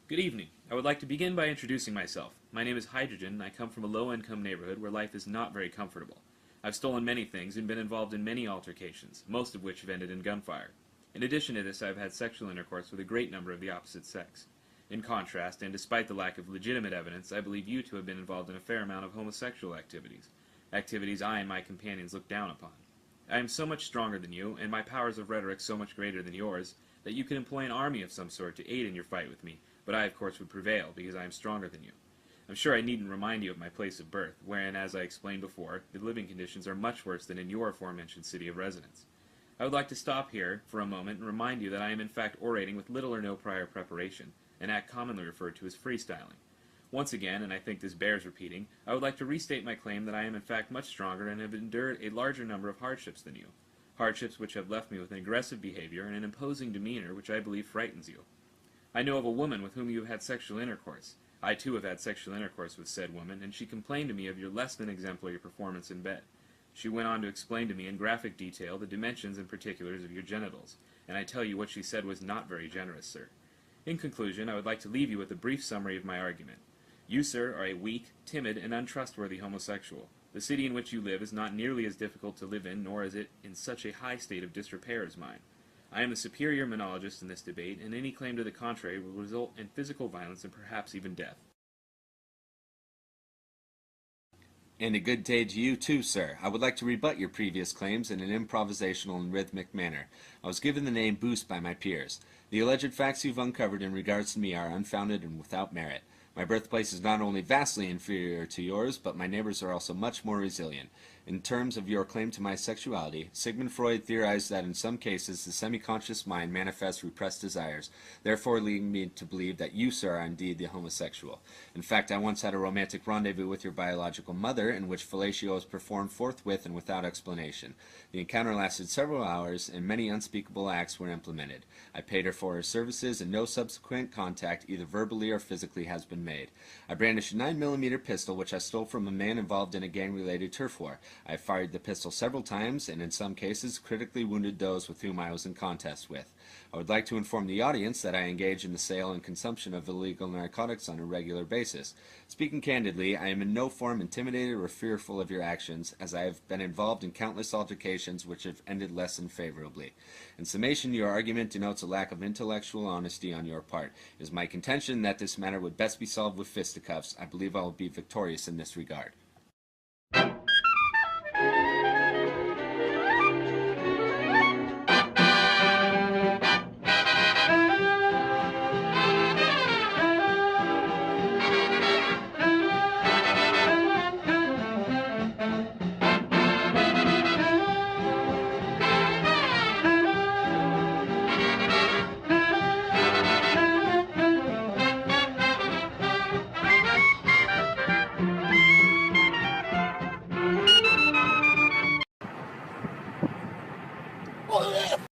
Good evening. I would like to begin by introducing myself. My name is Hydrogen, and I come from a low-income neighborhood where life is not very comfortable. I've stolen many things and been involved in many altercations, most of which have ended in gunfire. In addition to this, I've had sexual intercourse with a great number of the opposite sex. In contrast, and despite the lack of legitimate evidence, I believe you to have been involved in a fair amount of homosexual activities I and my companions look down upon. I am so much stronger than you, and my powers of rhetoric so much greater than yours, that you could employ an army of some sort to aid in your fight with me, but I of course would prevail, because I am stronger than you. I'm sure I needn't remind you of my place of birth, wherein, as I explained before, the living conditions are much worse than in your aforementioned city of residence. I would like to stop here for a moment and remind you that I am in fact orating with little or no prior preparation, an act commonly referred to as freestyling. Once again, and I think this bears repeating, I would like to restate my claim that I am in fact much stronger and have endured a larger number of hardships than you. Hardships which have left me with an aggressive behavior and an imposing demeanor which I believe frightens you. I know of a woman with whom you have had sexual intercourse. I too have had sexual intercourse with said woman, and she complained to me of your less than exemplary performance in bed. She went on to explain to me in graphic detail the dimensions and particulars of your genitals, and I tell you what she said was not very generous, sir. In conclusion, I would like to leave you with a brief summary of my argument. You, sir, are a weak, timid, and untrustworthy homosexual. The city in which you live is not nearly as difficult to live in, nor is it in such a high state of disrepair as mine. I am the superior monologist in this debate, and any claim to the contrary will result in physical violence and perhaps even death. And a good day to you too, sir. I would like to rebut your previous claims in an improvisational and rhythmic manner. I was given the name Boost by my peers. The alleged facts you've uncovered in regards to me are unfounded and without merit. My birthplace is not only vastly inferior to yours, but my neighbors are also much more resilient. In terms of your claim to my sexuality, Sigmund Freud theorized that in some cases the semi-conscious mind manifests repressed desires, therefore leading me to believe that you, sir, are indeed the homosexual. In fact, I once had a romantic rendezvous with your biological mother, in which fellatio was performed forthwith and without explanation. The encounter lasted several hours, and many unspeakable acts were implemented. I paid her for her services, and no subsequent contact, either verbally or physically, has been made. I brandished a 9mm pistol, which I stole from a man involved in a gang-related turf war. I have fired the pistol several times, and in some cases critically wounded those with whom I was in contest with. I would like to inform the audience that I engage in the sale and consumption of illegal narcotics on a regular basis. Speaking candidly, I am in no form intimidated or fearful of your actions, as I have been involved in countless altercations which have ended less than favorably. In summation, your argument denotes a lack of intellectual honesty on your part. It is my contention that this matter would best be solved with fisticuffs. I believe I will be victorious in this regard.